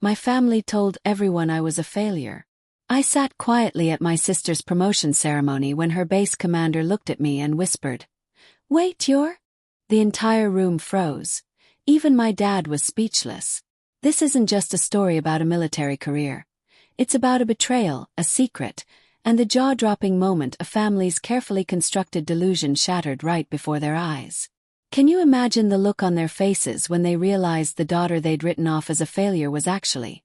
My family told everyone I was a failure. I sat quietly at my sister's promotion ceremony when her base commander looked at me and whispered, "Wait, you're—" The entire room froze. Even my dad was speechless. This isn't just a story about a military career. It's about a betrayal, a secret, and the jaw-dropping moment a family's carefully constructed delusion shattered right before their eyes. Can you imagine the look on their faces when they realized the daughter they'd written off as a failure was actually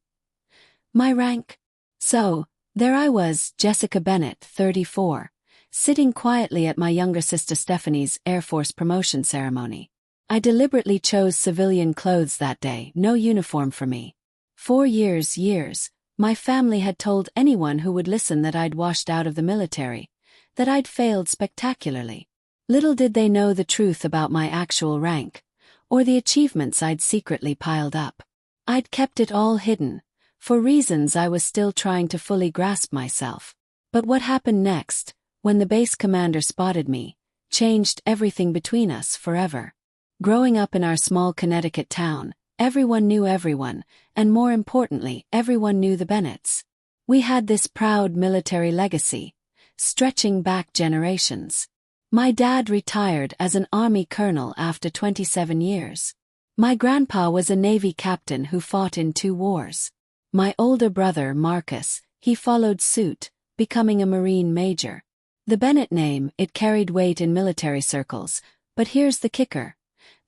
my rank? So, there I was, Jessica Bennett, 34, sitting quietly at my younger sister Stephanie's Air Force promotion ceremony. I deliberately chose civilian clothes that day, no uniform for me. For years, my family had told anyone who would listen that I'd washed out of the military, that I'd failed spectacularly. Little did they know the truth about my actual rank, or the achievements I'd secretly piled up. I'd kept it all hidden, for reasons I was still trying to fully grasp myself. But what happened next, when the base commander spotted me, changed everything between us forever. Growing up in our small Connecticut town, everyone knew everyone, and more importantly, everyone knew the Bennetts. We had this proud military legacy, stretching back generations. My dad retired as an Army colonel after 27 years. My grandpa was a Navy captain who fought in 2 wars. My older brother, Marcus, he followed suit, becoming a Marine major. The Bennett name, it carried weight in military circles, but here's the kicker.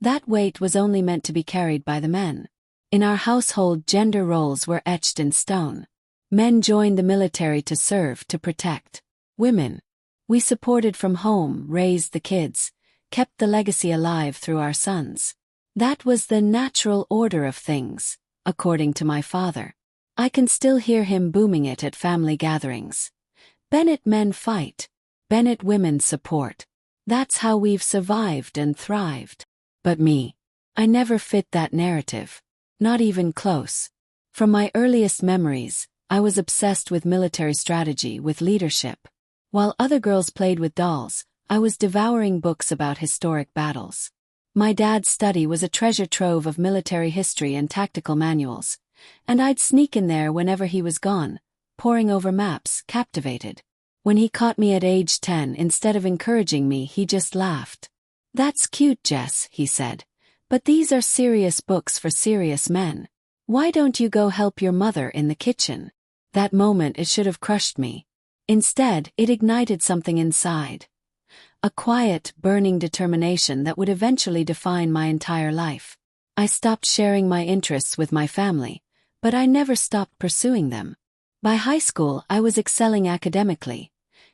That weight was only meant to be carried by the men. In our household, gender roles were etched in stone. Men joined the military to serve, to protect. Women, we supported from home, raised the kids, kept the legacy alive through our sons. That was the natural order of things, according to my father. I can still hear him booming it at family gatherings. Bennett men fight. Bennett women support. That's how we've survived and thrived. But me, I never fit that narrative. Not even close. From my earliest memories, I was obsessed with military strategy, with leadership. While other girls played with dolls, I was devouring books about historic battles. My dad's study was a treasure trove of military history and tactical manuals, and I'd sneak in there whenever he was gone, poring over maps, captivated. When he caught me at age 10, instead of encouraging me, he just laughed. "That's cute, Jess," he said, "but these are serious books for serious men. Why don't you go help your mother in the kitchen?" That moment, it should have crushed me. Instead, it ignited something inside. A quiet, burning determination that would eventually define my entire life. I stopped sharing my interests with my family, but I never stopped pursuing them. By high school, I was excelling academically,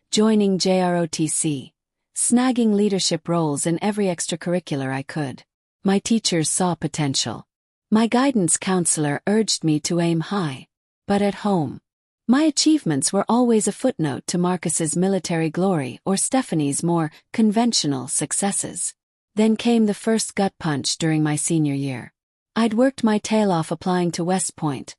joining JROTC, snagging leadership roles in every extracurricular I could. My teachers saw potential. My guidance counselor urged me to aim high. But at home, my achievements were always a footnote to Marcus's military glory or Stephanie's more conventional successes. Then came the first gut punch during my senior year. I'd worked my tail off applying to West Point.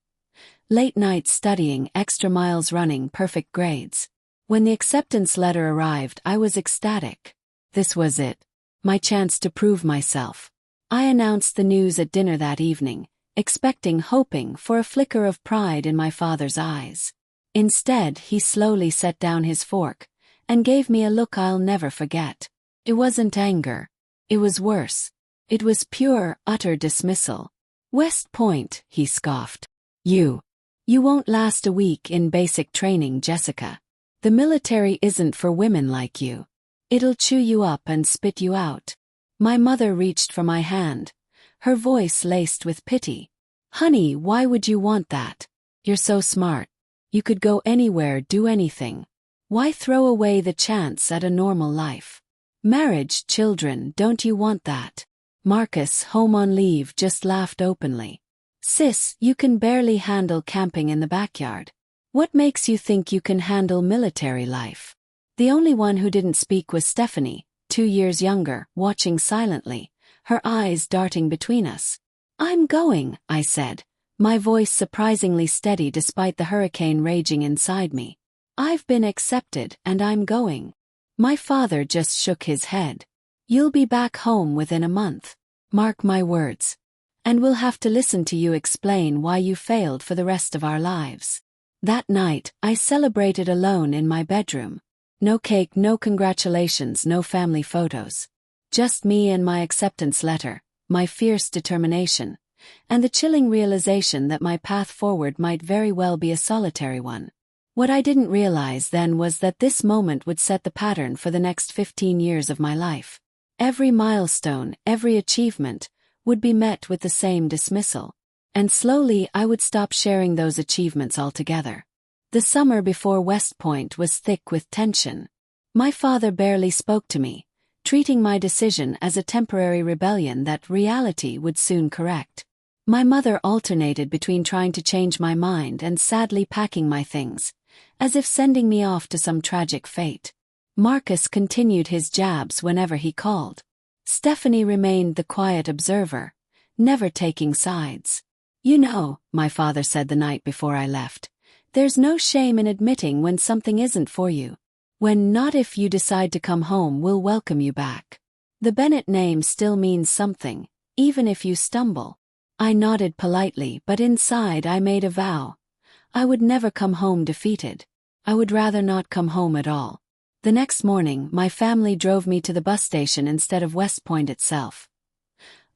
Late nights studying, extra miles running, perfect grades. When the acceptance letter arrived, I was ecstatic. This was it. My chance to prove myself. I announced the news at dinner that evening, hoping for a flicker of pride in my father's eyes. Instead, he slowly set down his fork and gave me a look I'll never forget. It wasn't anger. It was worse. It was pure, utter dismissal. "West Point," he scoffed. You won't last a week in basic training, Jessica. The military isn't for women like you. It'll chew you up and spit you out." My mother reached for my hand, her voice laced with pity. "Honey, why would you want that? You're so smart. You could go anywhere, do anything. Why throw away the chance at a normal life? Marriage, children, don't you want that?" Marcus, home on leave, just laughed openly. "Sis, you can barely handle camping in the backyard. What makes you think you can handle military life?" The only one who didn't speak was Stephanie, 2 years younger, watching silently, her eyes darting between us. "I'm going," I said, my voice surprisingly steady despite the hurricane raging inside me. "I've been accepted, and I'm going." My father just shook his head. "You'll be back home within a month. Mark my words." And we'll have to listen to you explain why you failed for the rest of our lives. That night, I celebrated alone in my bedroom. No cake, no congratulations, no family photos. Just me and my acceptance letter, my fierce determination, and the chilling realization that my path forward might very well be a solitary one. What I didn't realize then was that this moment would set the pattern for the next 15 years of my life. Every milestone, every achievement, would be met with the same dismissal. And slowly I would stop sharing those achievements altogether. The summer before West Point was thick with tension. My father barely spoke to me, treating my decision as a temporary rebellion that reality would soon correct. My mother alternated between trying to change my mind and sadly packing my things, as if sending me off to some tragic fate. Marcus continued his jabs whenever he called. Stephanie remained the quiet observer, never taking sides. You know, my father said the night before I left, there's no shame in admitting when something isn't for you. When not if you decide to come home, we'll welcome you back. The Bennett name still means something, even if you stumble. I nodded politely, but inside I made a vow. I would never come home defeated. I would rather not come home at all. The next morning, my family drove me to the bus station instead of West Point itself.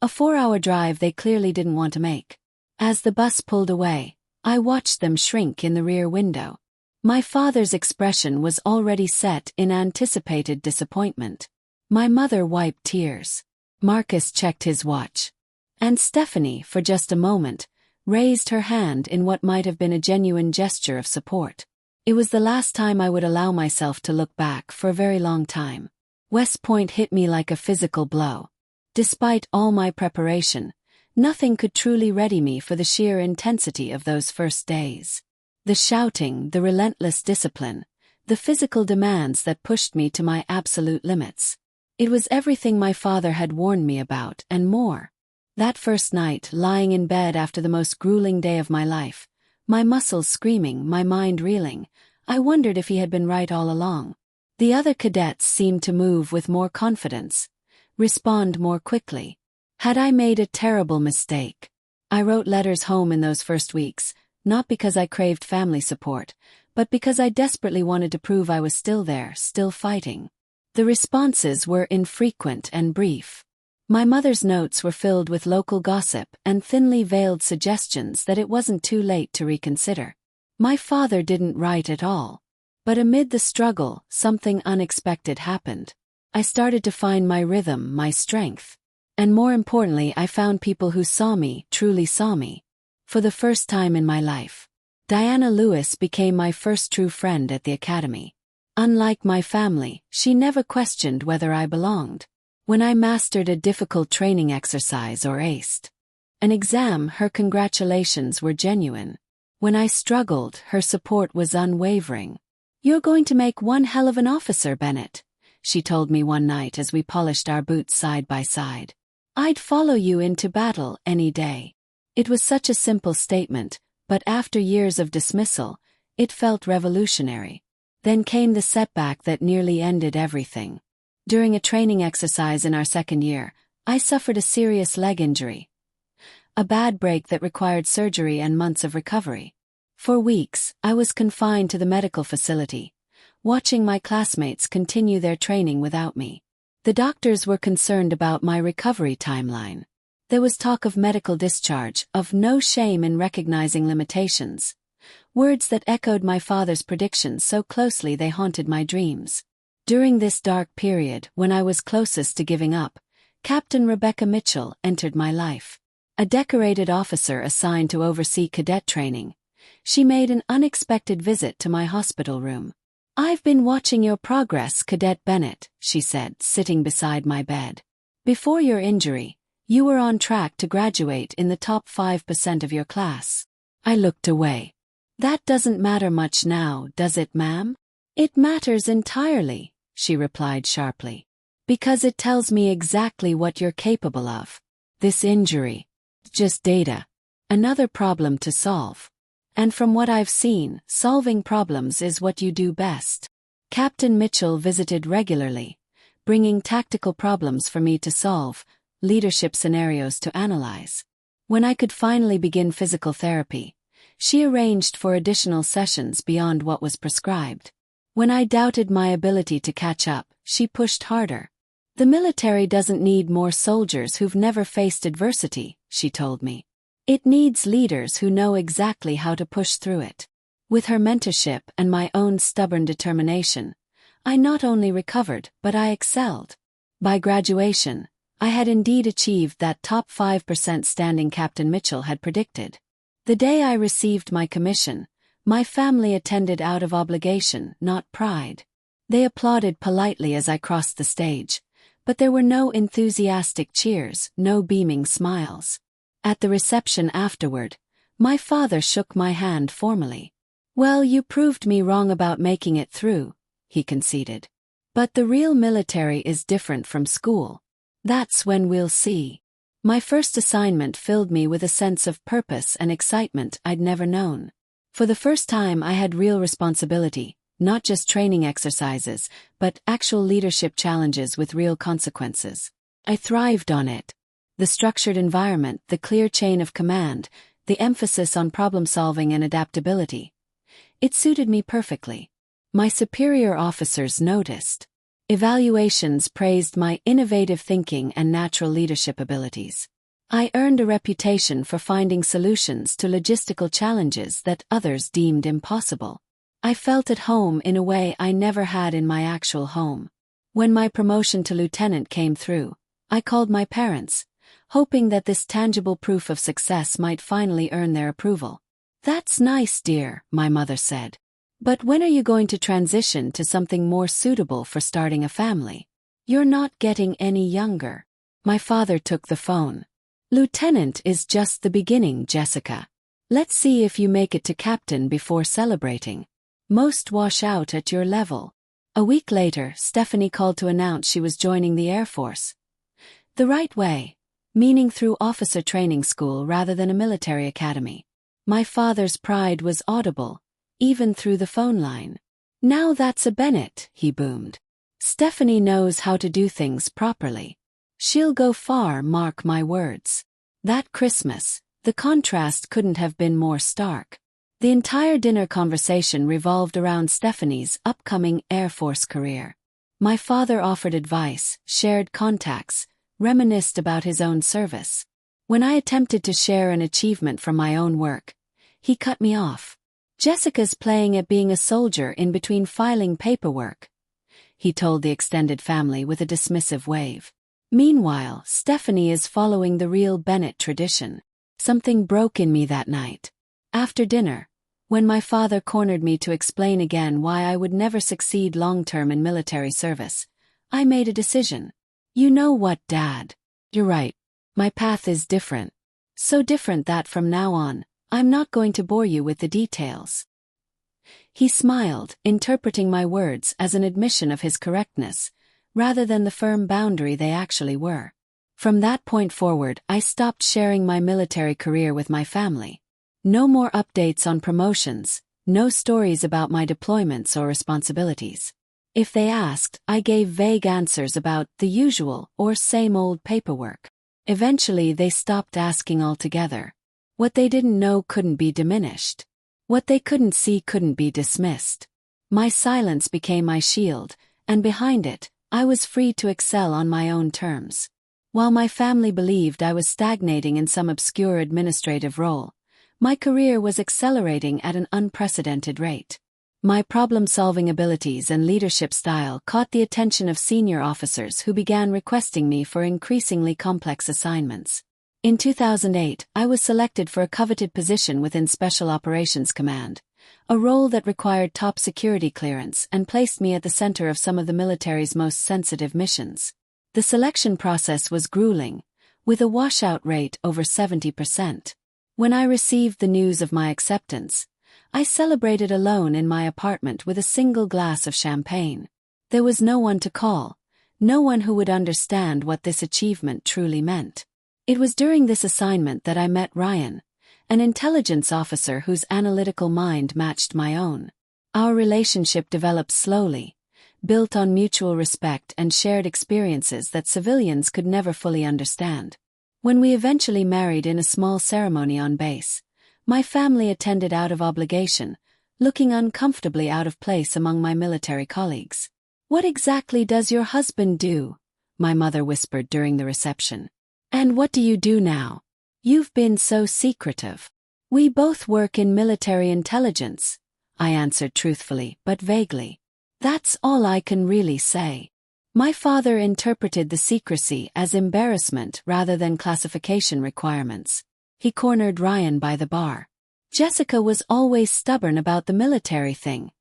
A 4-hour drive they clearly didn't want to make. As the bus pulled away, I watched them shrink in the rear window. My father's expression was already set in anticipated disappointment. My mother wiped tears. Marcus checked his watch. And Stephanie, for just a moment, raised her hand in what might have been a genuine gesture of support. It was the last time I would allow myself to look back for a very long time. West Point hit me like a physical blow. Despite all my preparation, nothing could truly ready me for the sheer intensity of those first days. The shouting, the relentless discipline, the physical demands that pushed me to my absolute limits. It was everything my father had warned me about and more. That first night, lying in bed after the most grueling day of my life, my muscles screaming, my mind reeling, I wondered if he had been right all along. The other cadets seemed to move with more confidence, respond more quickly. Had I made a terrible mistake? I wrote letters home in those first weeks, not because I craved family support, but because I desperately wanted to prove I was still there, still fighting. The responses were infrequent and brief. My mother's notes were filled with local gossip and thinly veiled suggestions that it wasn't too late to reconsider. My father didn't write at all. But amid the struggle, something unexpected happened. I started to find my rhythm, my strength. And more importantly, I found people who saw me, truly saw me. For the first time in my life, Diana Lewis became my first true friend at the academy. Unlike my family, she never questioned whether I belonged. When I mastered a difficult training exercise or aced an exam, her congratulations were genuine. When I struggled, her support was unwavering. "You're going to make one hell of an officer, Bennett," she told me one night as we polished our boots side by side. "I'd follow you into battle any day." It was such a simple statement, but after years of dismissal, it felt revolutionary. Then came the setback that nearly ended everything. During a training exercise in our second year, I suffered a serious leg injury. A bad break that required surgery and months of recovery. For weeks, I was confined to the medical facility, watching my classmates continue their training without me. The doctors were concerned about my recovery timeline. There was talk of medical discharge, of no shame in recognizing limitations. Words that echoed my father's predictions so closely they haunted my dreams. During this dark period, when I was closest to giving up, Captain Rebecca Mitchell entered my life. A decorated officer assigned to oversee cadet training, she made an unexpected visit to my hospital room. "I've been watching your progress, Cadet Bennett," she said, sitting beside my bed. "Before your injury, you were on track to graduate in the top 5% of your class." I looked away. "That doesn't matter much now, does it, ma'am?" "It matters entirely," she replied sharply. "Because it tells me exactly what you're capable of. This injury, just data. Another problem to solve. And from what I've seen, solving problems is what you do best." Captain Mitchell visited regularly, bringing tactical problems for me to solve, leadership scenarios to analyze. When I could finally begin physical therapy, she arranged for additional sessions beyond what was prescribed. When I doubted my ability to catch up, she pushed harder. "The military doesn't need more soldiers who've never faced adversity," she told me. "It needs leaders who know exactly how to push through it." With her mentorship and my own stubborn determination, I not only recovered but I excelled. By graduation, I had indeed achieved that top 5% standing Captain Mitchell had predicted. The day I received my commission, my family attended out of obligation, not pride. They applauded politely as I crossed the stage, but there were no enthusiastic cheers, no beaming smiles. At the reception afterward, my father shook my hand formally. "Well, you proved me wrong about making it through," he conceded. "But the real military is different from school. That's when we'll see." My first assignment filled me with a sense of purpose and excitement I'd never known. For the first time I had real responsibility, not just training exercises, but actual leadership challenges with real consequences. I thrived on it. The structured environment, the clear chain of command, the emphasis on problem-solving and adaptability. It suited me perfectly. My superior officers noticed. Evaluations praised my innovative thinking and natural leadership abilities. I earned a reputation for finding solutions to logistical challenges that others deemed impossible. I felt at home in a way I never had in my actual home. When my promotion to lieutenant came through, I called my parents, hoping that this tangible proof of success might finally earn their approval. "That's nice, dear," my mother said. "But when are you going to transition to something more suitable for starting a family? You're not getting any younger." My father took the phone. "Lieutenant is just the beginning, Jessica. Let's see if you make it to captain before celebrating. Most wash out at your level." A week later, Stephanie called to announce she was joining the Air Force. The right way, meaning through officer training school rather than a military academy. My father's pride was audible, even through the phone line. "Now that's a Bennett," he boomed. "Stephanie knows how to do things properly. She'll go far, mark my words." That Christmas, the contrast couldn't have been more stark. The entire dinner conversation revolved around Stephanie's upcoming Air Force career. My father offered advice, shared contacts, reminisced about his own service. When I attempted to share an achievement from my own work, he cut me off. "Jessica's playing at being a soldier in between filing paperwork," he told the extended family with a dismissive wave. Meanwhile, Stephanie is following the real Bennett tradition. Something broke in me that night. After dinner, when my father cornered me to explain again why I would never succeed long-term in military service, I made a decision. "You know what, Dad? You're right. My path is different. So different that from now on, I'm not going to bore you with the details." He smiled, interpreting my words as an admission of his correctness, rather than the firm boundary they actually were. From that point forward, I stopped sharing my military career with my family. No more updates on promotions, no stories about my deployments or responsibilities. If they asked, I gave vague answers about the usual or same old paperwork. Eventually they stopped asking altogether. What they didn't know couldn't be diminished. What they couldn't see couldn't be dismissed. My silence became my shield, and behind it, I was free to excel on my own terms. While my family believed I was stagnating in some obscure administrative role, my career was accelerating at an unprecedented rate. My problem-solving abilities and leadership style caught the attention of senior officers who began requesting me for increasingly complex assignments. In 2008, I was selected for a coveted position within Special Operations Command, a role that required top security clearance and placed me at the center of some of the military's most sensitive missions. The selection process was grueling, with a washout rate over 70%. When I received the news of my acceptance, I celebrated alone in my apartment with a single glass of champagne. There was no one to call, no one who would understand what this achievement truly meant. It was during this assignment that I met Ryan, an intelligence officer whose analytical mind matched my own. Our relationship developed slowly, built on mutual respect and shared experiences that civilians could never fully understand. When we eventually married in a small ceremony on base, my family attended out of obligation, looking uncomfortably out of place among my military colleagues. "What exactly does your husband do?" my mother whispered during the reception. "And what do you do now? You've been so secretive." "We both work in military intelligence," I answered truthfully but vaguely. "That's all I can really say." My father interpreted the secrecy as embarrassment rather than classification requirements. He cornered Ryan by the bar. "Jessica was always stubborn about the military thing,"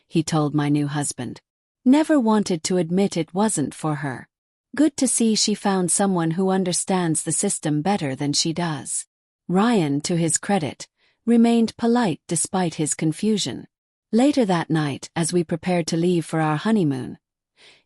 he told my new husband. "Never wanted to admit it wasn't for her. Good to see she found someone who understands the system better than she does." Ryan, to his credit, remained polite despite his confusion. Later that night, as we prepared to leave for our honeymoon,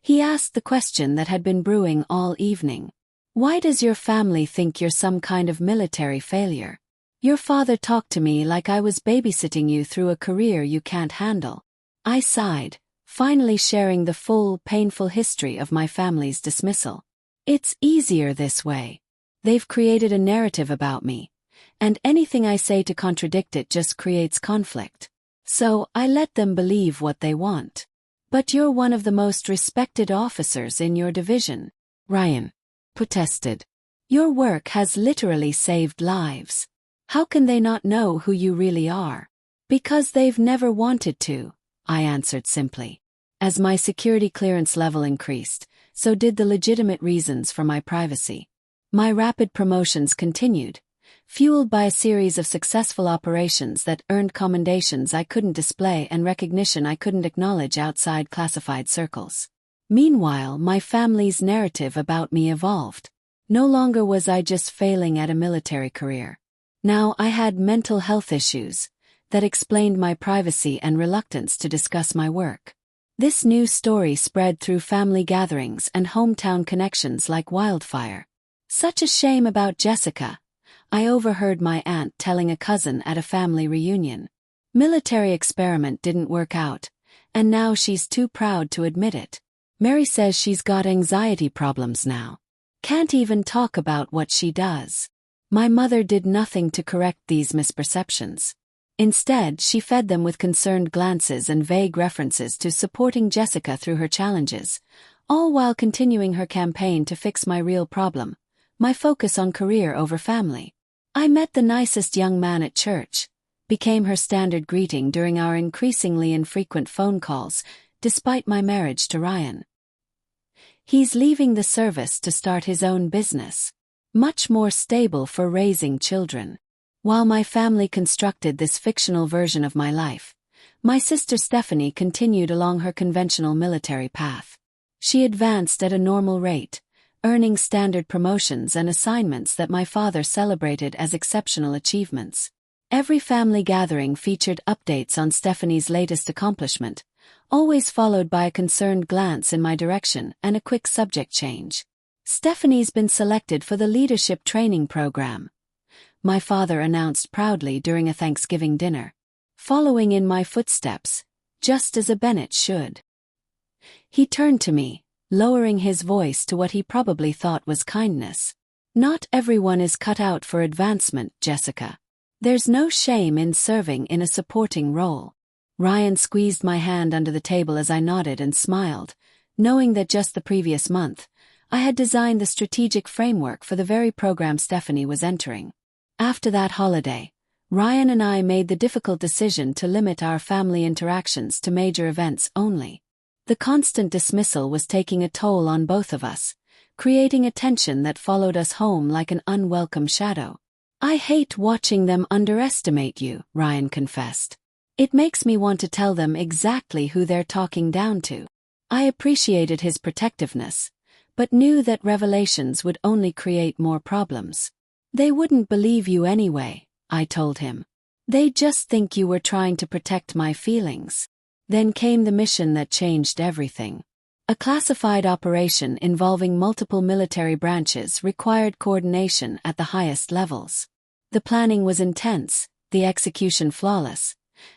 he asked the question that had been brewing all evening. "Why does your family think you're some kind of military failure? Your father talked to me like I was babysitting you through a career you can't handle." I sighed, finally sharing the full, painful history of my family's dismissal. "It's easier this way. They've created a narrative about me, and anything I say to contradict it just creates conflict. So I let them believe what they want." "But you're one of the most respected officers in your division," Ryan protested. "Your work has literally saved lives. How can they not know who you really are?" "Because they've never wanted to," I answered simply. As my security clearance level increased, so did the legitimate reasons for my privacy. My rapid promotions continued, fueled by a series of successful operations that earned commendations I couldn't display and recognition I couldn't acknowledge outside classified circles. Meanwhile, my family's narrative about me evolved. No longer was I just failing at a military career. Now I had mental health issues that explained my privacy and reluctance to discuss my work. This new story spread through family gatherings and hometown connections like wildfire. "Such a shame about Jessica," I overheard my aunt telling a cousin at a family reunion. "Military experiment didn't work out, and now she's too proud to admit it. Mary says she's got anxiety problems now. Can't even talk about what she does." My mother did nothing to correct these misperceptions. Instead, she fed them with concerned glances and vague references to supporting Jessica through her challenges, all while continuing her campaign to fix my real problem, my focus on career over family. "I met the nicest young man at church," became her standard greeting during our increasingly infrequent phone calls, despite my marriage to Ryan. "He's leaving the service to start his own business. Much more stable for raising children." While my family constructed this fictional version of my life, my sister Stephanie continued along her conventional military path. She advanced at a normal rate, earning standard promotions and assignments that my father celebrated as exceptional achievements. Every family gathering featured updates on Stephanie's latest accomplishment, always followed by a concerned glance in my direction and a quick subject change. "Stephanie's been selected for the leadership training program," my father announced proudly during a Thanksgiving dinner. Following in my footsteps, just as a Bennett should. He turned to me, lowering his voice to what he probably thought was kindness. "Not everyone is cut out for advancement, Jessica. There's no shame in serving in a supporting role." Ryan squeezed my hand under the table as I nodded and smiled, knowing that just the previous month, I had designed the strategic framework for the very program Stephanie was entering. After that holiday, Ryan and I made the difficult decision to limit our family interactions to major events only. The constant dismissal was taking a toll on both of us, creating a tension that followed us home like an unwelcome shadow. "I hate watching them underestimate you," Ryan confessed. "It makes me want to tell them exactly who they're talking down to." I appreciated his protectiveness, but knew that revelations would only create more problems. "They wouldn't believe you anyway," I told him. "They just think you were trying to protect my feelings." Then came the mission that changed everything. A classified operation involving multiple military branches required coordination at the highest levels. The planning was intense, the execution flawless,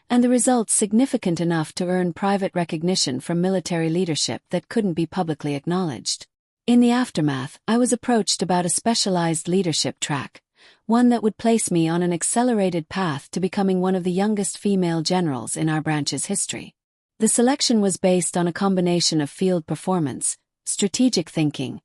and the results significant enough to earn private recognition from military leadership that couldn't be publicly acknowledged. In the aftermath, I was approached about a specialized leadership track, one that would place me on an accelerated path to becoming one of the youngest female generals in our branch's history. The selection was based on a combination of field performance, strategic thinking,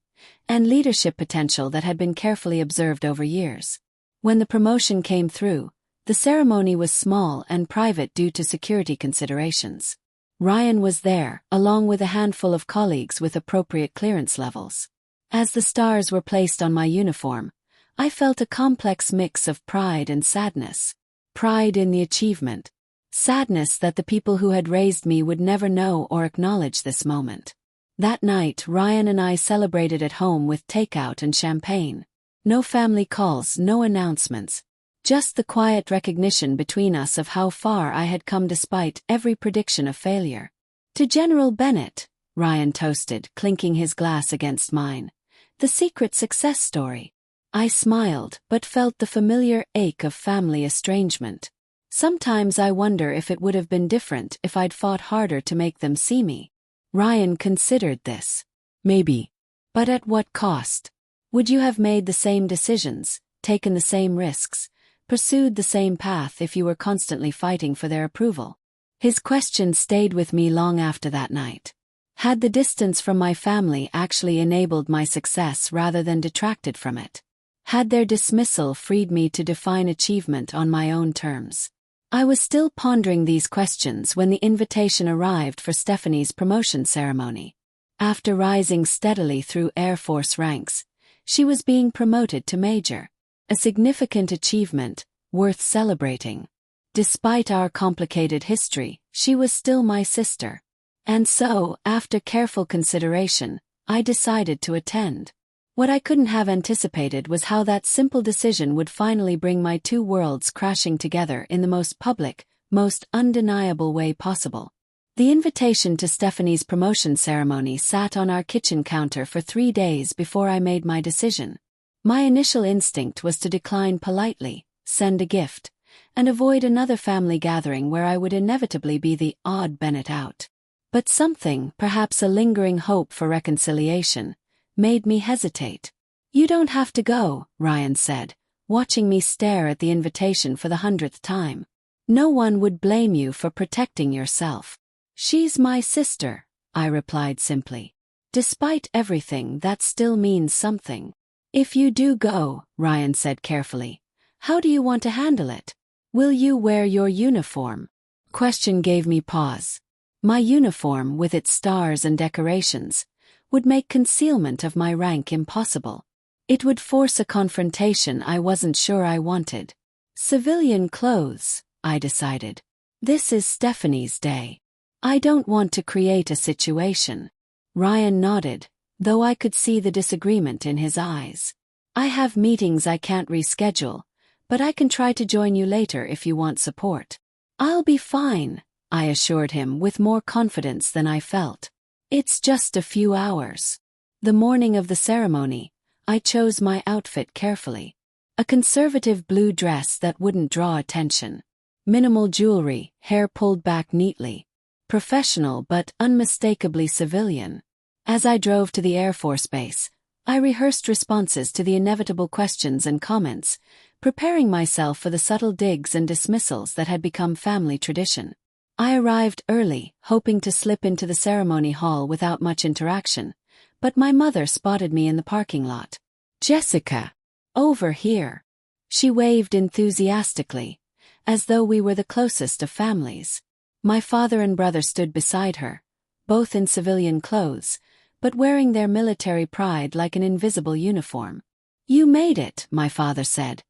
and leadership potential that had been carefully observed over years. When the promotion came through, the ceremony was small and private due to security considerations. Ryan was there, along with a handful of colleagues with appropriate clearance levels. As the stars were placed on my uniform, I felt a complex mix of pride and sadness. Pride in the achievement. Sadness that the people who had raised me would never know or acknowledge this moment. That night, Ryan and I celebrated at home with takeout and champagne. No family calls, no announcements. Just the quiet recognition between us of how far I had come despite every prediction of failure. To General Bennett, Ryan toasted, clinking his glass against mine. The secret success story. I smiled, but felt the familiar ache of family estrangement. Sometimes I wonder if it would have been different if I'd fought harder to make them see me. Ryan considered this. Maybe. But at what cost? Would you have made the same decisions, taken the same risks, pursued the same path if you were constantly fighting for their approval? His question stayed with me long after that night. Had the distance from my family actually enabled my success rather than detracted from it? Had their dismissal freed me to define achievement on my own terms? I was still pondering these questions when the invitation arrived for Stephanie's promotion ceremony. After rising steadily through Air Force ranks, she was being promoted to major, a significant achievement, worth celebrating. Despite our complicated history, she was still my sister. And so, after careful consideration, I decided to attend. What I couldn't have anticipated was how that simple decision would finally bring my two worlds crashing together in the most public, most undeniable way possible. The invitation to Stephanie's promotion ceremony sat on our kitchen counter for 3 days before I made my decision. My initial instinct was to decline politely, send a gift, and avoid another family gathering where I would inevitably be the odd Bennett out. But something, perhaps a lingering hope for reconciliation, made me hesitate. You don't have to go, Ryan said, watching me stare at the invitation for the 100th time. No one would blame you for protecting yourself. She's my sister, I replied simply. Despite everything, that still means something. If you do go, Ryan said carefully, how do you want to handle it? Will you wear your uniform? Question gave me pause. My uniform, with its stars and decorations, would make concealment of my rank impossible. It would force a confrontation I wasn't sure I wanted. Civilian clothes, I decided. This is Stephanie's day. I don't want to create a situation. Ryan nodded, though I could see the disagreement in his eyes. I have meetings I can't reschedule, but I can try to join you later if you want support. I'll be fine, I assured him with more confidence than I felt. It's just a few hours. The morning of the ceremony, I chose my outfit carefully. A conservative blue dress that wouldn't draw attention. Minimal jewelry, hair pulled back neatly. Professional but unmistakably civilian. As I drove to the Air Force Base, I rehearsed responses to the inevitable questions and comments, preparing myself for the subtle digs and dismissals that had become family tradition. I arrived early, hoping to slip into the ceremony hall without much interaction, but my mother spotted me in the parking lot. Jessica! Over here! She waved enthusiastically, as though we were the closest of families. My father and brother stood beside her, both in civilian clothes, but wearing their military pride like an invisible uniform. You made it, my father said,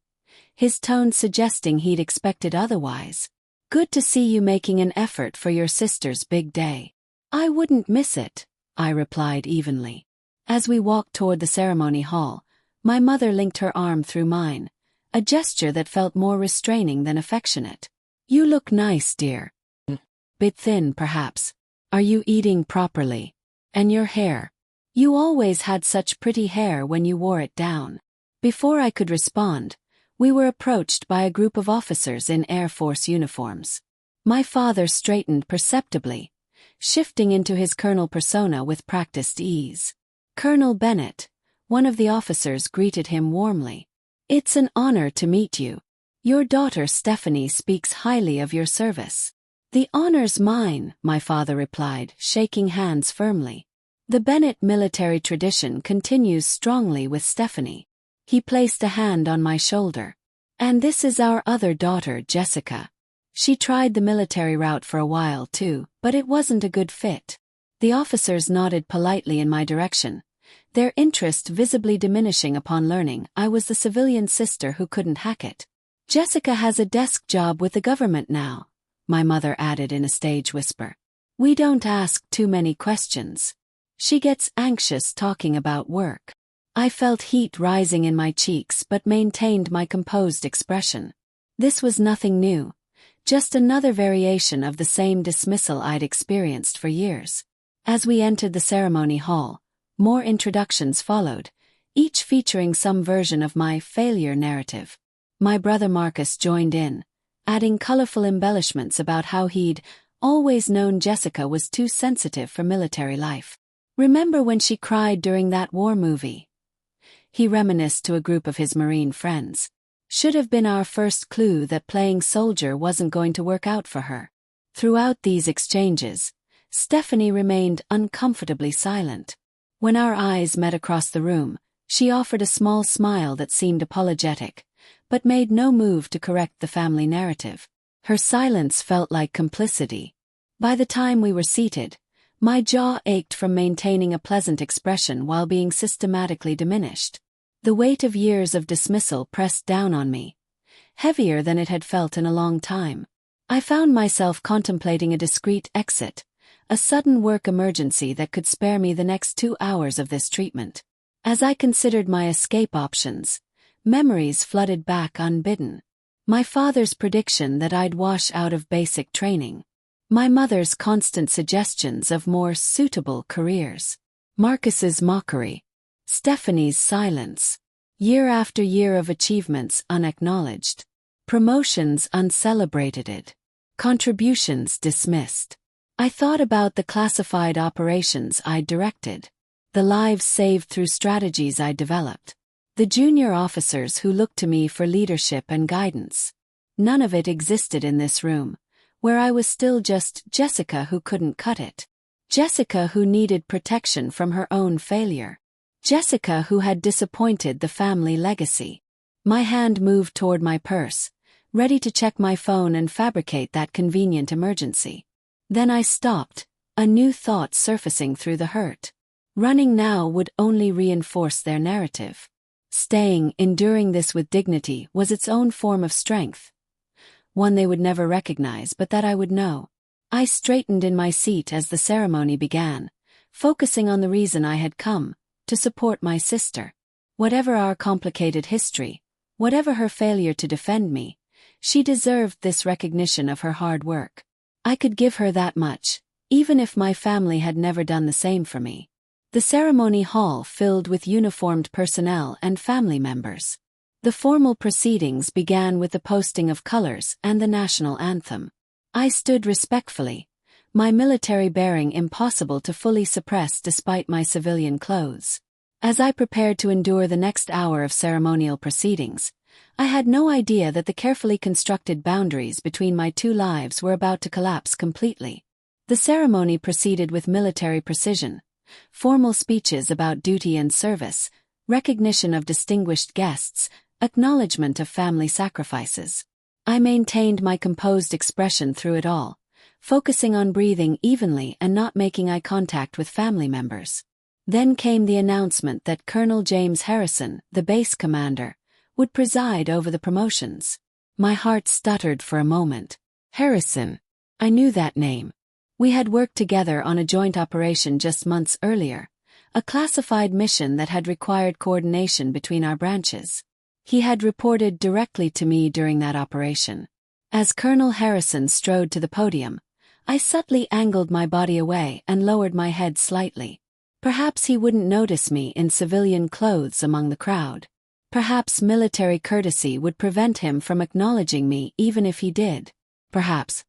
his tone suggesting he'd expected otherwise. Good to see you making an effort for your sister's big day. I wouldn't miss it, I replied evenly. As we walked toward the ceremony hall, my mother linked her arm through mine, a gesture that felt more restraining than affectionate. You look nice, dear. Bit thin, perhaps. Are you eating properly? And your hair? You always had such pretty hair when you wore it down. Before I could respond, we were approached by a group of officers in Air Force uniforms. My father straightened perceptibly, shifting into his colonel persona with practiced ease. Colonel Bennett, one of the officers, greeted him warmly. "It's an honor to meet you. Your daughter Stephanie speaks highly of your service." "The honor's mine," my father replied, shaking hands firmly. "The Bennett military tradition continues strongly with Stephanie." He placed a hand on my shoulder. "And this is our other daughter, Jessica. She tried the military route for a while too, but it wasn't a good fit." The officers nodded politely in my direction, their interest visibly diminishing upon learning I was the civilian sister who couldn't hack it. "Jessica has a desk job with the government now," my mother added in a stage whisper. "We don't ask too many questions. She gets anxious talking about work." I felt heat rising in my cheeks but maintained my composed expression. This was nothing new, just another variation of the same dismissal I'd experienced for years. As we entered the ceremony hall, more introductions followed, each featuring some version of my failure narrative. My brother Marcus joined in, adding colorful embellishments about how he'd always known Jessica was too sensitive for military life. "Remember when she cried during that war movie?" He reminisced to a group of his Marine friends. "Should have been our first clue that playing soldier wasn't going to work out for her." Throughout these exchanges, Stephanie remained uncomfortably silent. When our eyes met across the room, she offered a small smile that seemed apologetic, but made no move to correct the family narrative. Her silence felt like complicity. By the time we were seated, my jaw ached from maintaining a pleasant expression while being systematically diminished. The weight of years of dismissal pressed down on me, heavier than it had felt in a long time. I found myself contemplating a discreet exit, a sudden work emergency that could spare me the next 2 hours of this treatment. As I considered my escape options, memories flooded back unbidden. My father's prediction that I'd wash out of basic training. My mother's constant suggestions of more suitable careers. Marcus's mockery. Stephanie's silence. Year after year of achievements unacknowledged. Promotions uncelebrated. Contributions dismissed. I thought about the classified operations I'd directed. The lives saved through strategies I'd developed. The junior officers who looked to me for leadership and guidance. None of it existed in this room, where I was still just Jessica who couldn't cut it. Jessica who needed protection from her own failure. Jessica who had disappointed the family legacy. My hand moved toward my purse, ready to check my phone and fabricate that convenient emergency. Then I stopped, a new thought surfacing through the hurt. Running now would only reinforce their narrative. Staying, enduring this with dignity, was its own form of strength. One they would never recognize but that I would know. I straightened in my seat as the ceremony began, focusing on the reason I had come, to support my sister. Whatever our complicated history, whatever her failure to defend me, she deserved this recognition of her hard work. I could give her that much, even if my family had never done the same for me. The ceremony hall filled with uniformed personnel and family members. The formal proceedings began with the posting of colors and the national anthem. I stood respectfully, my military bearing impossible to fully suppress despite my civilian clothes. As I prepared to endure the next hour of ceremonial proceedings, I had no idea that the carefully constructed boundaries between my two lives were about to collapse completely. The ceremony proceeded with military precision. Formal speeches about duty and service, recognition of distinguished guests, acknowledgement of family sacrifices. I maintained my composed expression through it all, focusing on breathing evenly and not making eye contact with family members. Then came the announcement that Colonel James Harrison, the base commander, would preside over the promotions. My heart stuttered for a moment. Harrison. I knew that name. We had worked together on a joint operation just months earlier, a classified mission that had required coordination between our branches. He had reported directly to me during that operation. As Colonel Harrison strode to the podium, I subtly angled my body away and lowered my head slightly. Perhaps he wouldn't notice me in civilian clothes among the crowd. Perhaps military courtesy would prevent him from acknowledging me even if he did. Perhaps.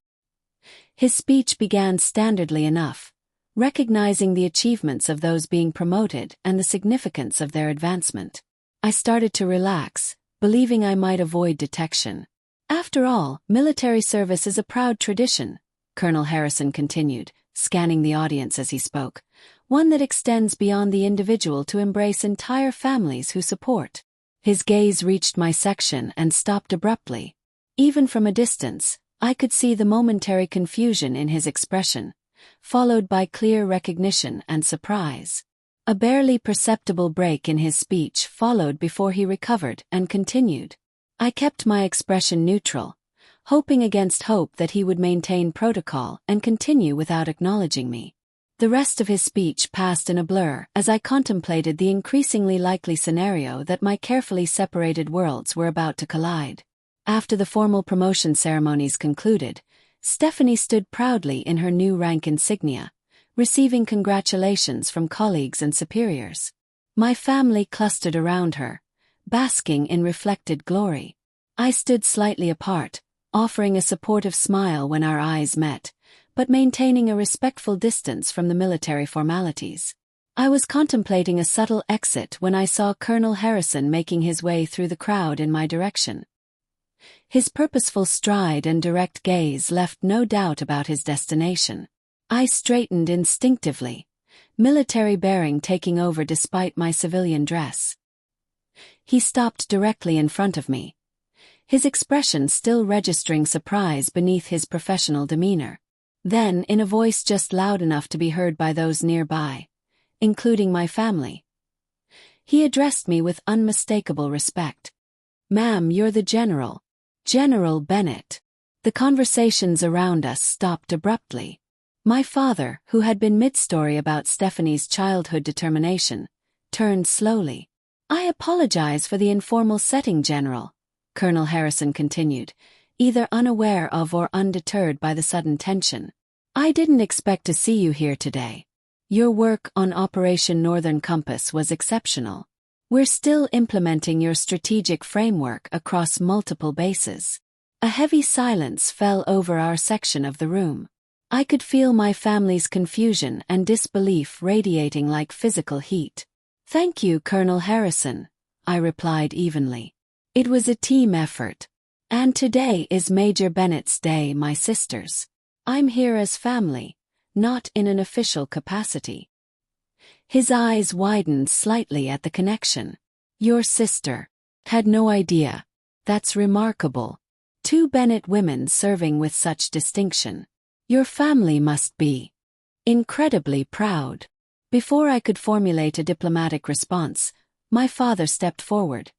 His speech began standardly enough, recognizing the achievements of those being promoted and the significance of their advancement. I started to relax, believing I might avoid detection. After all, military service is a proud tradition, Colonel Harrison continued, scanning the audience as he spoke, one that extends beyond the individual to embrace entire families who support. His gaze reached my section and stopped abruptly. Even from a distance, I could see the momentary confusion in his expression, followed by clear recognition and surprise. A barely perceptible break in his speech followed before he recovered and continued. I kept my expression neutral, hoping against hope that he would maintain protocol and continue without acknowledging me. The rest of his speech passed in a blur as I contemplated the increasingly likely scenario that my carefully separated worlds were about to collide. After the formal promotion ceremonies concluded, Stephanie stood proudly in her new rank insignia, receiving congratulations from colleagues and superiors. My family clustered around her, basking in reflected glory. I stood slightly apart, offering a supportive smile when our eyes met, but maintaining a respectful distance from the military formalities. I was contemplating a subtle exit when I saw Colonel Harrison making his way through the crowd in my direction. His purposeful stride and direct gaze left no doubt about his destination. I straightened instinctively, military bearing taking over despite my civilian dress. He stopped directly in front of me, his expression still registering surprise beneath his professional demeanor. Then, in a voice just loud enough to be heard by those nearby, including my family, he addressed me with unmistakable respect. "Ma'am, you're the General. General Bennett." The conversations around us stopped abruptly. My father, who had been mid-story about Stephanie's childhood determination, turned slowly. "I apologize for the informal setting, General," Colonel Harrison continued, either unaware of or undeterred by the sudden tension. "I didn't expect to see you here today. Your work on Operation Northern Compass was exceptional. We're still implementing your strategic framework across multiple bases." A heavy silence fell over our section of the room. I could feel my family's confusion and disbelief radiating like physical heat. "Thank you, Colonel Harrison," I replied evenly. "It was a team effort. And today is Major Bennett's day, my sisters. I'm here as family, not in an official capacity." His eyes widened slightly at the connection. "Your sister. Had no idea. That's remarkable. 2 Bennett women serving with such distinction. Your family must be incredibly proud." Before I could formulate a diplomatic response, my father stepped forward,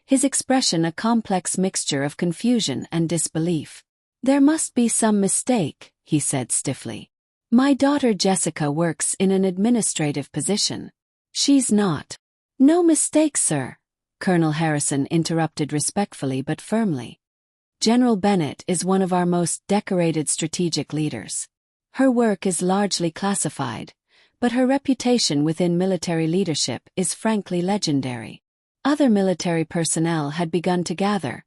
his expression a complex mixture of confusion and disbelief. "There must be some mistake," he said stiffly. "My daughter Jessica works in an administrative position. She's not." "No mistake, sir," Colonel Harrison interrupted respectfully but firmly. "General Bennett is one of our most decorated strategic leaders. Her work is largely classified, but her reputation within military leadership is frankly legendary." Other military personnel had begun to gather,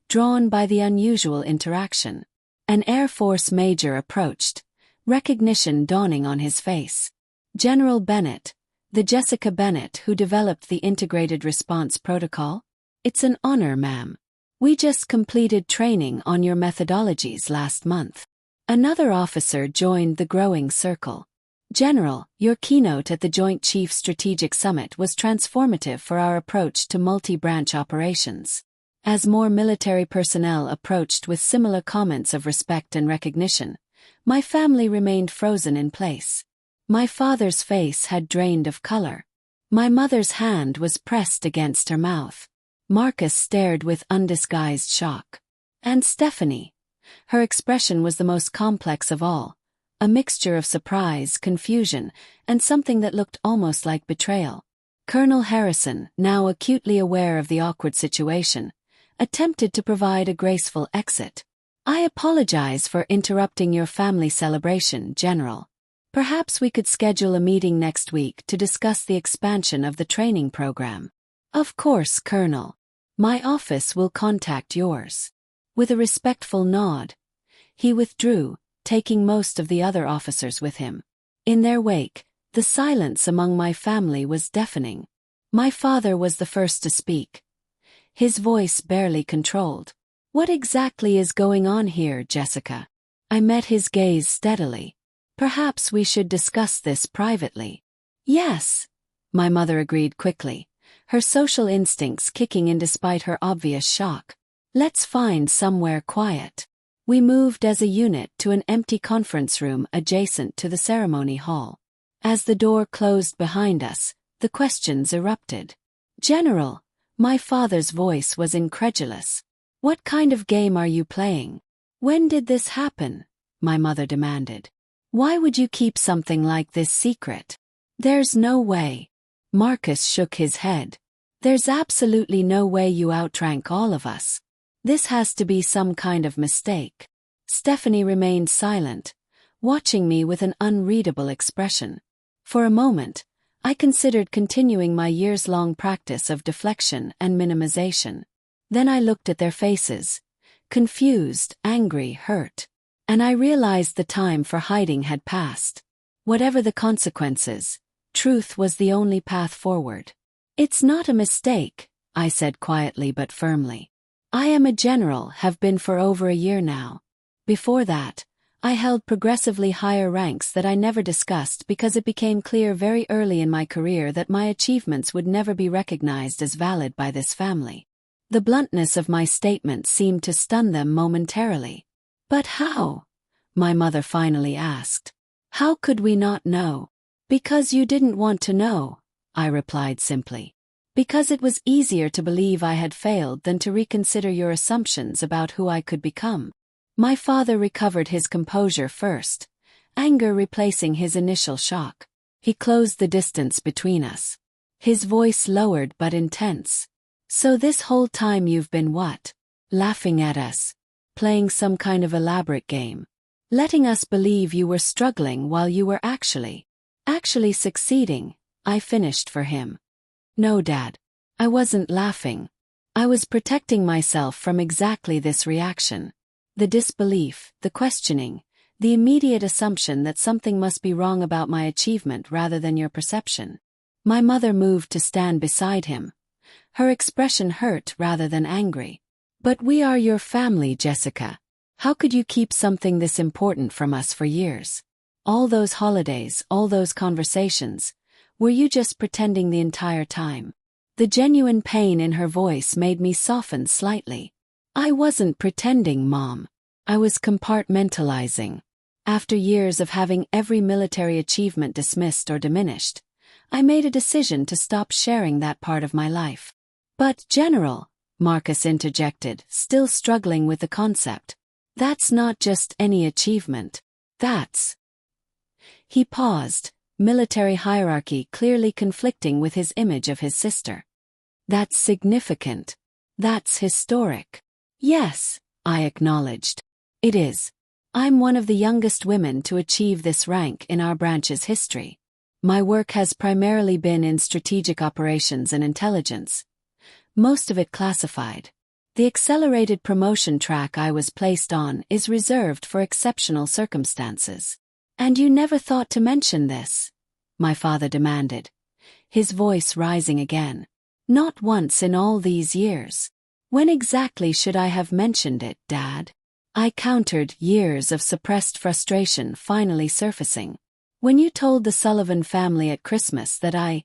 drawn by the unusual interaction. An Air Force major approached, recognition dawning on his face. "General Bennett, the Jessica Bennett who developed the Integrated Response Protocol? It's an honor, ma'am. We just completed training on your methodologies last month." Another officer joined the growing circle. "General, your keynote at the Joint Chiefs Strategic Summit was transformative for our approach to multi-branch operations." As more military personnel approached with similar comments of respect and recognition, my family remained frozen in place. My father's face had drained of color. My mother's hand was pressed against her mouth. Marcus stared with undisguised shock. And Stephanie? Her expression was the most complex of all, a mixture of surprise, confusion, and something that looked almost like betrayal. Colonel Harrison, now acutely aware of the awkward situation, attempted to provide a graceful exit. "I apologize for interrupting your family celebration, General. Perhaps we could schedule a meeting next week to discuss the expansion of the training program." "Of course, Colonel. My office will contact yours." With a respectful nod, he withdrew, taking most of the other officers with him. In their wake, the silence among my family was deafening. My father was the first to speak, his voice barely controlled. "What exactly is going on here, Jessica?" I met his gaze steadily. "Perhaps we should discuss this privately." "Yes," my mother agreed quickly, her social instincts kicking in despite her obvious shock. "Let's find somewhere quiet." We moved as a unit to an empty conference room adjacent to the ceremony hall. As the door closed behind us, the questions erupted. "General," my father's voice was incredulous. "What kind of game are you playing? When did this happen?" my mother demanded. "Why would you keep something like this secret?" "There's no way." Marcus shook his head. "There's absolutely no way you outrank all of us. This has to be some kind of mistake." Stephanie remained silent, watching me with an unreadable expression. For a moment, I considered continuing my years-long practice of deflection and minimization. Then I looked at their faces, confused, angry, hurt. And I realized the time for hiding had passed. Whatever the consequences, truth was the only path forward. "It's not a mistake," I said quietly but firmly. "I am a general, have been for over a year now. Before that, I held progressively higher ranks that I never discussed because it became clear very early in my career that my achievements would never be recognized as valid by this family." The bluntness of my statement seemed to stun them momentarily. "But how?" my mother finally asked. "How could we not know?" "Because you didn't want to know," I replied simply. "Because it was easier to believe I had failed than to reconsider your assumptions about who I could become." My father recovered his composure first, anger replacing his initial shock. He closed the distance between us. His voice lowered but intense. "So this whole time you've been what? Laughing at us? Playing some kind of elaborate game? Letting us believe you were struggling while you were actually succeeding?" I finished for him. "No, Dad. I wasn't laughing. I was protecting myself from exactly this reaction. The disbelief, the questioning, the immediate assumption that something must be wrong about my achievement rather than your perception." My mother moved to stand beside him, her expression hurt rather than angry. "But we are your family, Jessica. How could you keep something this important from us for years? All those holidays, all those conversations, were you just pretending the entire time?" The genuine pain in her voice made me soften slightly. "I wasn't pretending, Mom. I was compartmentalizing. After years of having every military achievement dismissed or diminished, I made a decision to stop sharing that part of my life." "But, General," Marcus interjected, still struggling with the concept, "that's not just any achievement. That's—" He paused, military hierarchy clearly conflicting with his image of his sister. "That's significant. That's historic." "Yes," I acknowledged. "It is. I'm one of the youngest women to achieve this rank in our branch's history. My work has primarily been in strategic operations and intelligence, most of it classified. The accelerated promotion track I was placed on is reserved for exceptional circumstances." "And you never thought to mention this?" my father demanded, his voice rising again. "Not once in all these years." "When exactly should I have mentioned it, Dad?" I countered, years of suppressed frustration finally surfacing. "When you told the Sullivan family at Christmas that I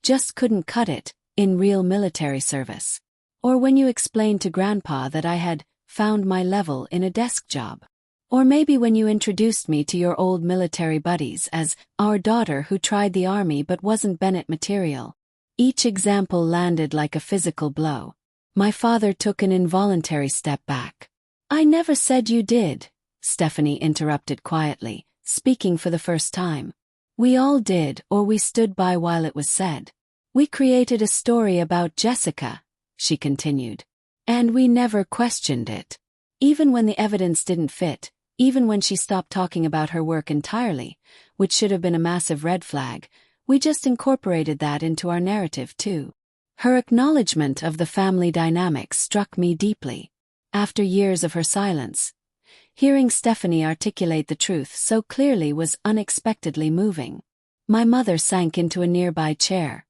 just couldn't cut it in real military service. Or when you explained to Grandpa that I had found my level in a desk job. Or maybe when you introduced me to your old military buddies as our daughter who tried the army but wasn't Bennett material." Each example landed like a physical blow. My father took an involuntary step back. "I never said you did," Stephanie interrupted quietly, speaking for the first time. "We all did, or we stood by while it was said. We created a story about Jessica," she continued. "And we never questioned it. Even when the evidence didn't fit, even when she stopped talking about her work entirely, which should have been a massive red flag, we just incorporated that into our narrative too." Her acknowledgement of the family dynamics struck me deeply. After years of her silence, Hearing Stephanie articulate the truth so clearly was unexpectedly moving. My mother sank into a nearby chair,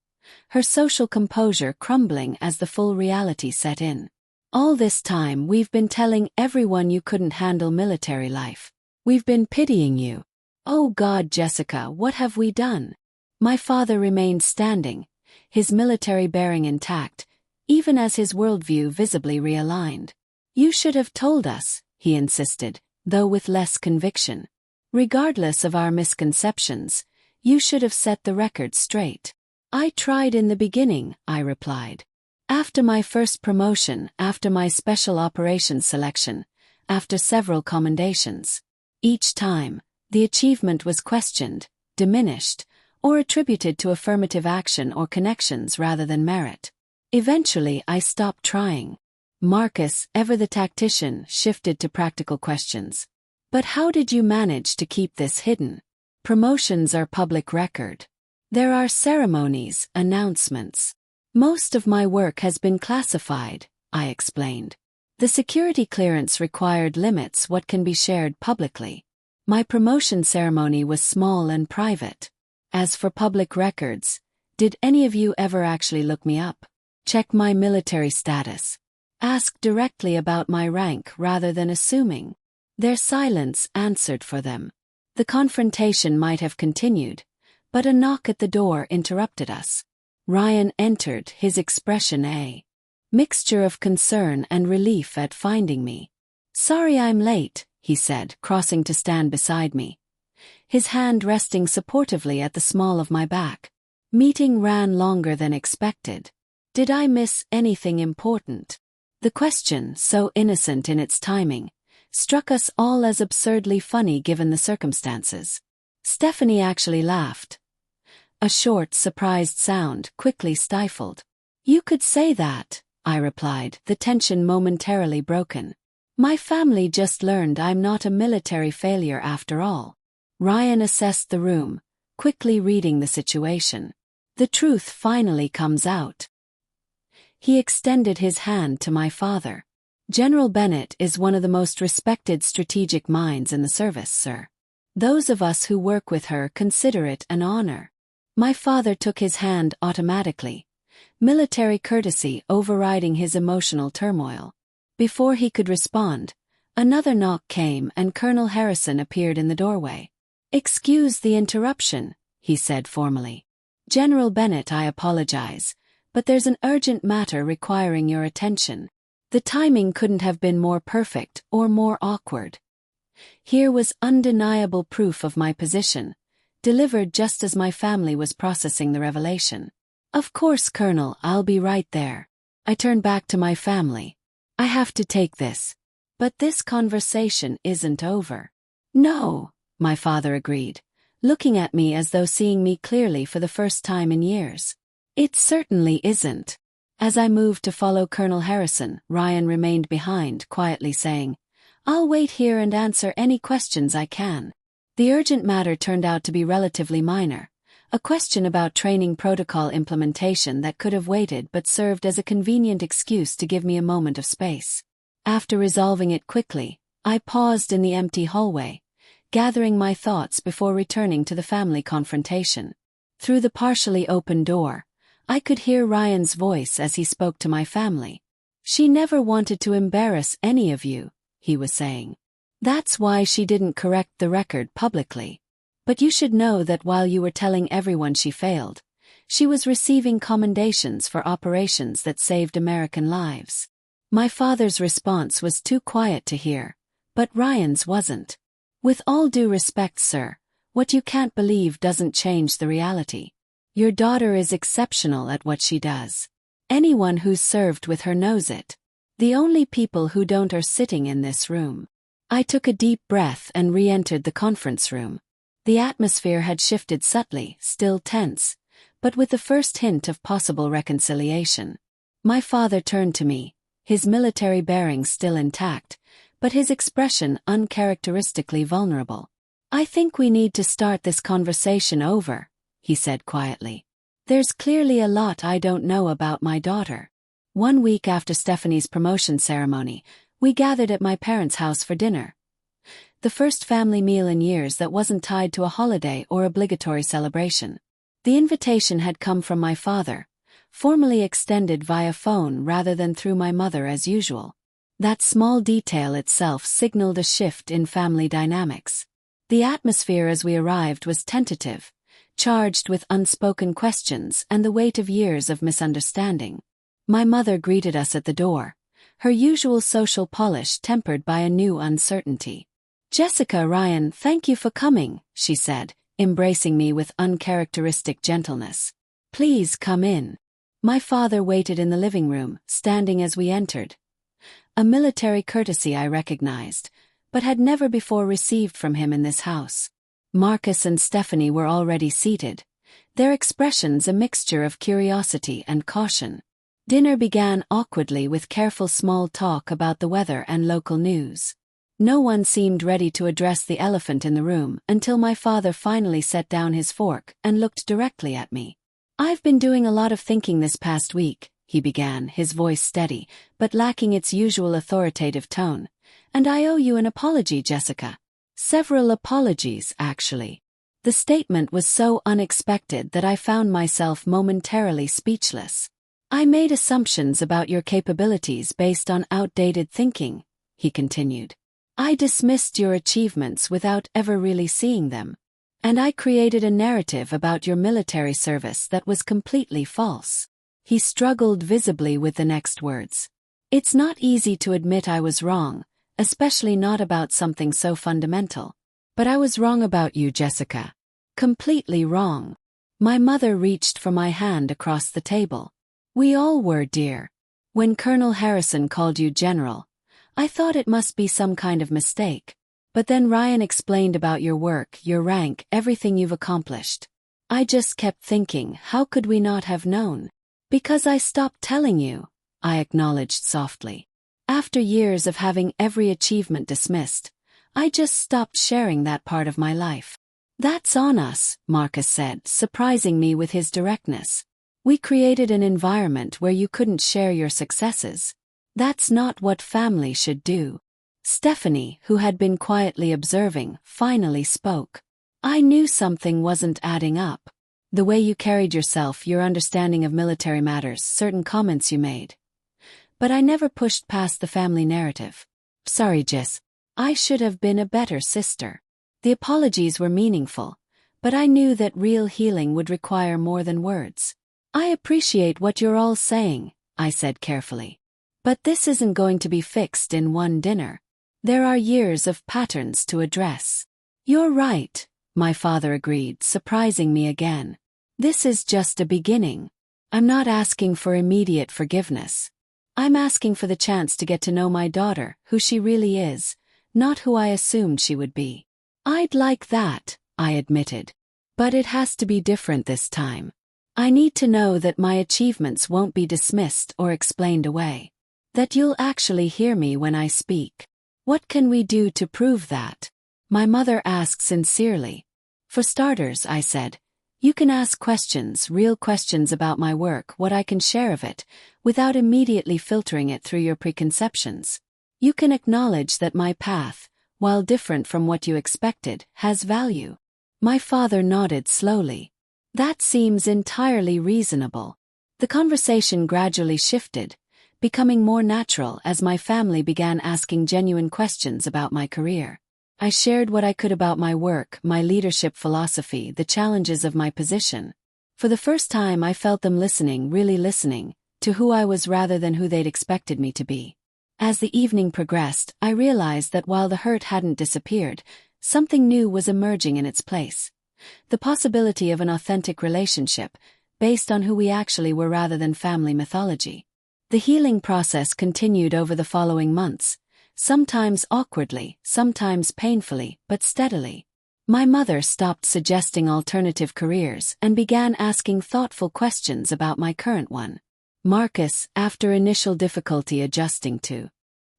her social composure crumbling as the full reality set in. All this time we've been telling everyone you couldn't handle military life. We've been pitying you. Oh God, Jessica, what have we done? My father remained standing, his military bearing intact, even as his worldview visibly realigned. You should have told us, he insisted, though with less conviction. Regardless of our misconceptions, you should have set the record straight. I tried in the beginning, I replied. After my first promotion, after my special operations selection, after several commendations. Each time, the achievement was questioned, diminished, or attributed to affirmative action or connections rather than merit. Eventually I stopped trying. Marcus, ever the tactician, shifted to practical questions. But how did you manage to keep this hidden? Promotions are public record. There are ceremonies, announcements. Most of my work has been classified, I explained. The security clearance required limits what can be shared publicly. My promotion ceremony was small and private. As for public records, did any of you ever actually look me up? Check my military status? Ask directly about my rank rather than assuming? Their silence answered for them. The confrontation might have continued, but a knock at the door interrupted us. Ryan entered, his expression a mixture of concern and relief at finding me. Sorry I'm late, he said, crossing to stand beside me, his hand resting supportively at the small of my back. Meeting ran longer than expected. Did I miss anything important? The question, so innocent in its timing, struck us all as absurdly funny given the circumstances. Stephanie actually laughed. A short, surprised sound, quickly stifled. You could say that, I replied, the tension momentarily broken. My family just learned I'm not a military failure after all. Ryan assessed the room, quickly reading the situation. The truth finally comes out. He extended his hand to my father. General Bennett is one of the most respected strategic minds in the service, sir. Those of us who work with her consider it an honor. My father took his hand automatically, military courtesy overriding his emotional turmoil. Before he could respond, another knock came and Colonel Harrison appeared in the doorway. Excuse the interruption, he said formally. General Bennett, I apologize, but there's an urgent matter requiring your attention. The timing couldn't have been more perfect or more awkward. Here was undeniable proof of my position, delivered just as my family was processing the revelation. Of course, Colonel, I'll be right there. I turned back to my family. I have to take this. But this conversation isn't over. No, my father agreed, looking at me as though seeing me clearly for the first time in years. It certainly isn't. As I moved to follow Colonel Harrison, Ryan remained behind, quietly saying, I'll wait here and answer any questions I can. The urgent matter turned out to be relatively minor, a question about training protocol implementation that could have waited but served as a convenient excuse to give me a moment of space. After resolving it quickly, I paused in the empty hallway, gathering my thoughts before returning to the family confrontation. Through the partially open door, I could hear Ryan's voice as he spoke to my family. She never wanted to embarrass any of you, he was saying. That's why she didn't correct the record publicly. But you should know that while you were telling everyone she failed, she was receiving commendations for operations that saved American lives. My father's response was too quiet to hear, but Ryan's wasn't. With all due respect, sir, what you can't believe doesn't change the reality. Your daughter is exceptional at what she does. Anyone who's served with her knows it. The only people who don't are sitting in this room. I took a deep breath and re-entered the conference room. The atmosphere had shifted subtly, still tense, but with the first hint of possible reconciliation. My father turned to me, his military bearings still intact, but his expression uncharacteristically vulnerable. I think we need to start this conversation over, he said quietly. There's clearly a lot I don't know about my daughter. 1 week after Stephanie's promotion ceremony, we gathered at my parents' house for dinner. The first family meal in years that wasn't tied to a holiday or obligatory celebration. The invitation had come from my father, formally extended via phone rather than through my mother as usual. That small detail itself signaled a shift in family dynamics. The atmosphere as we arrived was tentative, charged with unspoken questions and the weight of years of misunderstanding. My mother greeted us at the door, her usual social polish tempered by a new uncertainty. "Jessica, Ryan, thank you for coming," she said, embracing me with uncharacteristic gentleness. "Please come in." My father waited in the living room, standing as we entered. A military courtesy I recognized, but had never before received from him in this house. Marcus and Stephanie were already seated, their expressions a mixture of curiosity and caution. Dinner began awkwardly with careful small talk about the weather and local news. No one seemed ready to address the elephant in the room until my father finally set down his fork and looked directly at me. "I've been doing a lot of thinking this past week," he began, his voice steady, but lacking its usual authoritative tone. "And I owe you an apology, Jessica. Several apologies, actually." The statement was so unexpected that I found myself momentarily speechless. "I made assumptions about your capabilities based on outdated thinking," he continued. "I dismissed your achievements without ever really seeing them. And I created a narrative about your military service that was completely false." He struggled visibly with the next words. "It's not easy to admit I was wrong, especially not about something so fundamental. But I was wrong about you, Jessica. Completely wrong." My mother reached for my hand across the table. "We all were, dear. When Colonel Harrison called you General, I thought it must be some kind of mistake. But then Ryan explained about your work, your rank, everything you've accomplished. I just kept thinking, how could we not have known? Because I stopped telling you," I acknowledged softly. "After years of having every achievement dismissed, I just stopped sharing that part of my life." "That's on us," Marcus said, surprising me with his directness. "We created an environment where you couldn't share your successes. That's not what family should do." Stephanie, who had been quietly observing, finally spoke. "I knew something wasn't adding up. The way you carried yourself, your understanding of military matters, certain comments you made. But I never pushed past the family narrative. Sorry, Jess. I should have been a better sister." The apologies were meaningful, but I knew that real healing would require more than words. "I appreciate what you're all saying," I said carefully. "But this isn't going to be fixed in one dinner. There are years of patterns to address." "You're right," my father agreed, surprising me again. "This is just a beginning. I'm not asking for immediate forgiveness. I'm asking for the chance to get to know my daughter, who she really is, not who I assumed she would be." "I'd like that," I admitted. "But it has to be different this time. I need to know that my achievements won't be dismissed or explained away. That you'll actually hear me when I speak. What can we do to prove that?" My mother asked sincerely. "For starters," I said, "you can ask questions, real questions about my work, what I can share of it, without immediately filtering it through your preconceptions. You can acknowledge that my path, while different from what you expected, has value." My father nodded slowly. "That seems entirely reasonable." The conversation gradually shifted, becoming more natural as my family began asking genuine questions about my career. I shared what I could about my work, my leadership philosophy, the challenges of my position. For the first time I felt them listening, really listening, to who I was rather than who they'd expected me to be. As the evening progressed, I realized that while the hurt hadn't disappeared, something new was emerging in its place. The possibility of an authentic relationship, based on who we actually were rather than family mythology. The healing process continued over the following months, sometimes awkwardly, sometimes painfully, but steadily. My mother stopped suggesting alternative careers and began asking thoughtful questions about my current one. Marcus, after initial difficulty adjusting to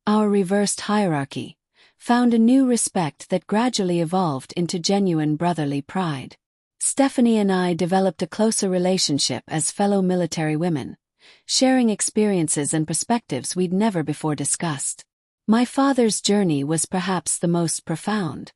our reversed hierarchy, found a new respect that gradually evolved into genuine brotherly pride. Stephanie and I developed a closer relationship as fellow military women, sharing experiences and perspectives we'd never before discussed. My father's journey was perhaps the most profound.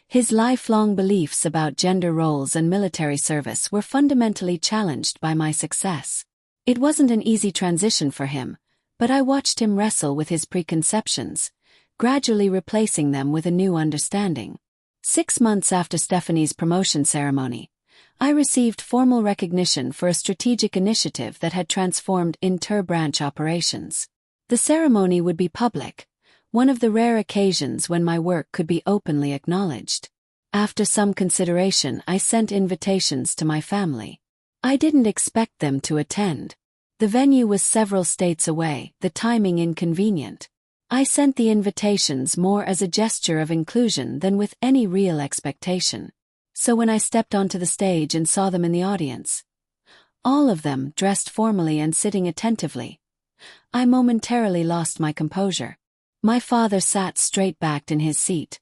His lifelong beliefs about gender roles and military service were fundamentally challenged by my success. It wasn't an easy transition for him, but I watched him wrestle with his preconceptions, gradually replacing them with a new understanding. 6 months after Stephanie's promotion ceremony, I received formal recognition for a strategic initiative that had transformed inter-branch operations. The ceremony would be public, one of the rare occasions when my work could be openly acknowledged. After some consideration, I sent invitations to my family. I didn't expect them to attend. The venue was several states away, the timing inconvenient. I sent the invitations more as a gesture of inclusion than with any real expectation. So when I stepped onto the stage and saw them in the audience, all of them dressed formally and sitting attentively, I momentarily lost my composure. My father sat straight-backed in his seat,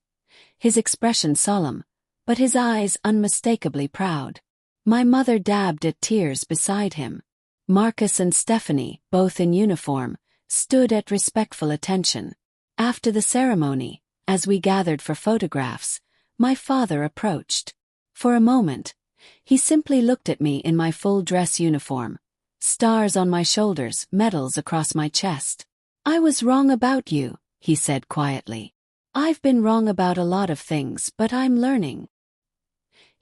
his expression solemn, but his eyes unmistakably proud. My mother dabbed at tears beside him. Marcus and Stephanie, both in uniform, stood at respectful attention. After the ceremony, as we gathered for photographs, my father approached. For a moment, he simply looked at me in my full dress uniform, stars on my shoulders, medals across my chest. "I was wrong about you," he said quietly. "I've been wrong about a lot of things, but I'm learning."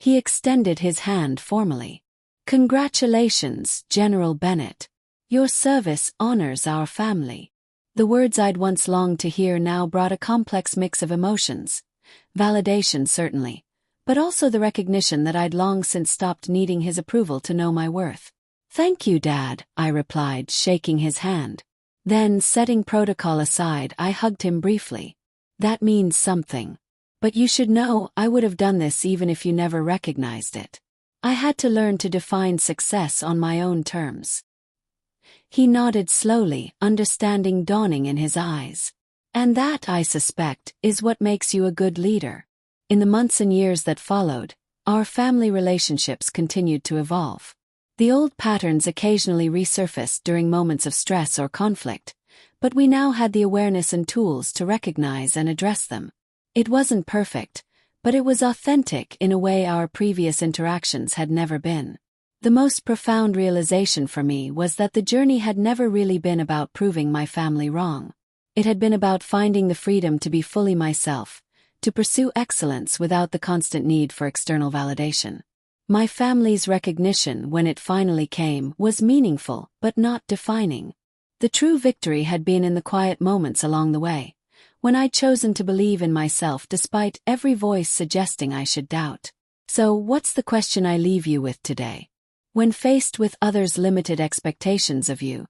He extended his hand formally. "Congratulations, General Bennett. Your service honors our family." The words I'd once longed to hear now brought a complex mix of emotions. Validation, certainly, but also the recognition that I'd long since stopped needing his approval to know my worth. "Thank you, Dad," I replied, shaking his hand. Then, setting protocol aside, I hugged him briefly. "That means something. But you should know I would have done this even if you never recognized it. I had to learn to define success on my own terms." He nodded slowly, understanding dawning in his eyes. "And that, I suspect, is what makes you a good leader." In the months and years that followed, our family relationships continued to evolve. The old patterns occasionally resurfaced during moments of stress or conflict, but we now had the awareness and tools to recognize and address them. It wasn't perfect, but it was authentic in a way our previous interactions had never been. The most profound realization for me was that the journey had never really been about proving my family wrong. It had been about finding the freedom to be fully myself, to pursue excellence without the constant need for external validation. My family's recognition, when it finally came, was meaningful, but not defining. The true victory had been in the quiet moments along the way, when I'd chosen to believe in myself despite every voice suggesting I should doubt. So, what's the question I leave you with today? When faced with others' limited expectations of you,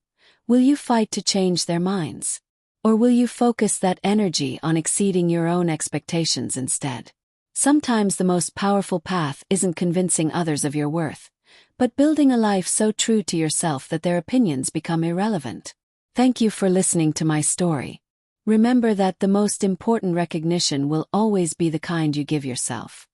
will you fight to change their minds? Or will you focus that energy on exceeding your own expectations instead? Sometimes the most powerful path isn't convincing others of your worth, but building a life so true to yourself that their opinions become irrelevant. Thank you for listening to my story. Remember that the most important recognition will always be the kind you give yourself.